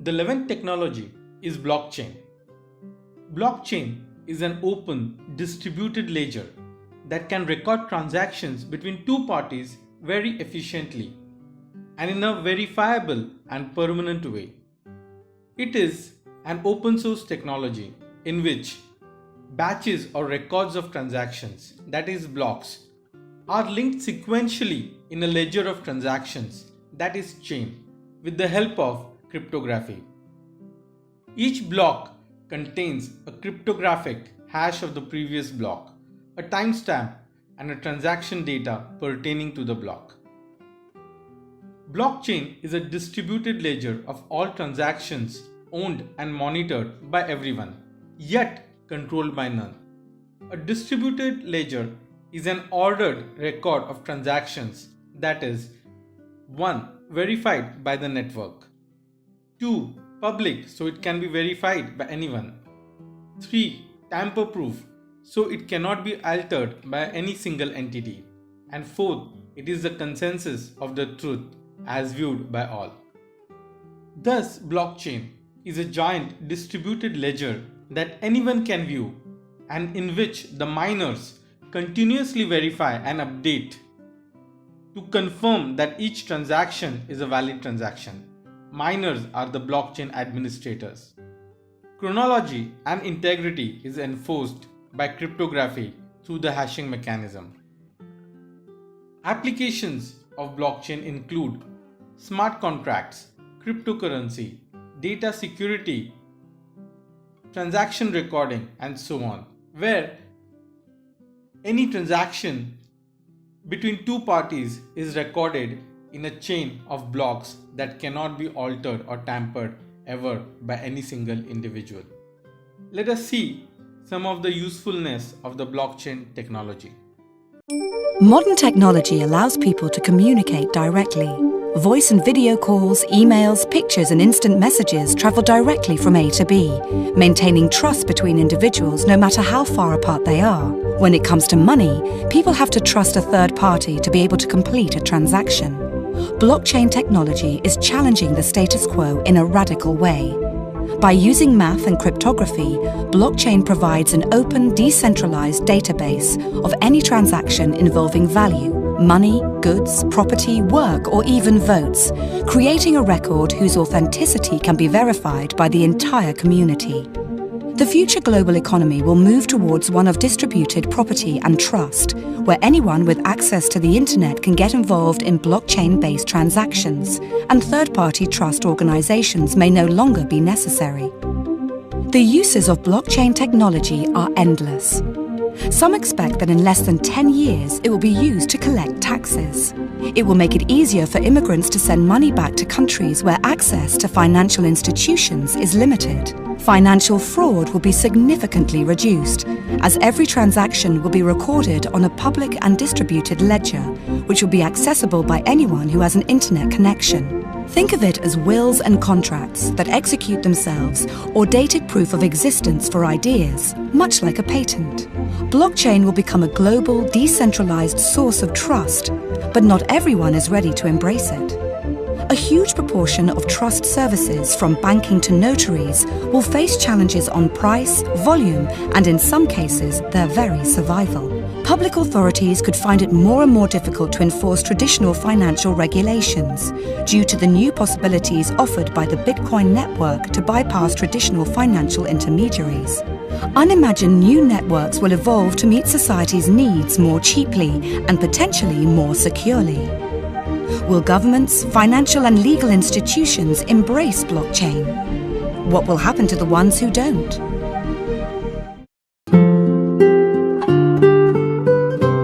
The 11th technology is blockchain. Blockchain is an open, distributed ledger that can record transactions between two parties very efficiently and in a verifiable and permanent way. It is an open source technology in which batches or records of transactions, that is blocks, are linked sequentially in a ledger of transactions, that is chain, with the help of cryptography. Each block contains a cryptographic hash of the previous block, a timestamp, and a transaction data pertaining to the block. Blockchain is a distributed ledger of all transactions owned and monitored by everyone, yet controlled by none. A distributed ledger is an ordered record of transactions, that is, 1. Verified by the network, 2. Public, so it can be verified by anyone, 3. Tamper-proof, so it cannot be altered by any single entity, and 4. It is the consensus of the truth as viewed by all. Thus, blockchain is a giant distributed ledger that anyone can view and in which the miners continuously verify and update to confirm that each transaction is a valid transaction. Miners are the blockchain administrators. Chronology and integrity is enforced by cryptography through the hashing mechanism. Applications of blockchain include smart contracts, cryptocurrency, data security, transaction recording, and so on, where any transaction between two parties is recorded in a chain of blocks that cannot be altered or tampered ever by any single individual. Let us see some of the usefulness of the blockchain technology. Modern technology allows people to communicate directly. Voice and video calls, emails, pictures and instant messages travel directly from A to B, maintaining trust between individuals no matter how far apart they are. When it comes to money, people have to trust a third party to be able to complete a transaction. Blockchain technology is challenging the status quo in a radical way. By using math and cryptography, blockchain provides an open, decentralized database of any transaction involving value, money, goods, property, work, or even votes, creating a record whose authenticity can be verified by the entire community. The future global economy will move towards one of distributed property and trust, where anyone with access to the internet can get involved in blockchain-based transactions, and third-party trust organizations may no longer be necessary. The uses of blockchain technology are endless. Some expect that in less than 10 years it will be used to collect taxes. It will make it easier for immigrants to send money back to countries where access to financial institutions is limited. Financial fraud will be significantly reduced, as every transaction will be recorded on a public and distributed ledger, which will be accessible by anyone who has an internet connection. Think of it as wills and contracts that execute themselves, or dated proof of existence for ideas, much like a patent. Blockchain will become a global, decentralized source of trust, but not everyone is ready to embrace it. A huge proportion of trust services, from banking to notaries, will face challenges on price, volume, and in some cases, their very survival. Public authorities could find it more and more difficult to enforce traditional financial regulations due to the new possibilities offered by the Bitcoin network to bypass traditional financial intermediaries. Unimagined new networks will evolve to meet society's needs more cheaply and potentially more securely. Will governments, financial and legal institutions embrace blockchain? What will happen to the ones who don't?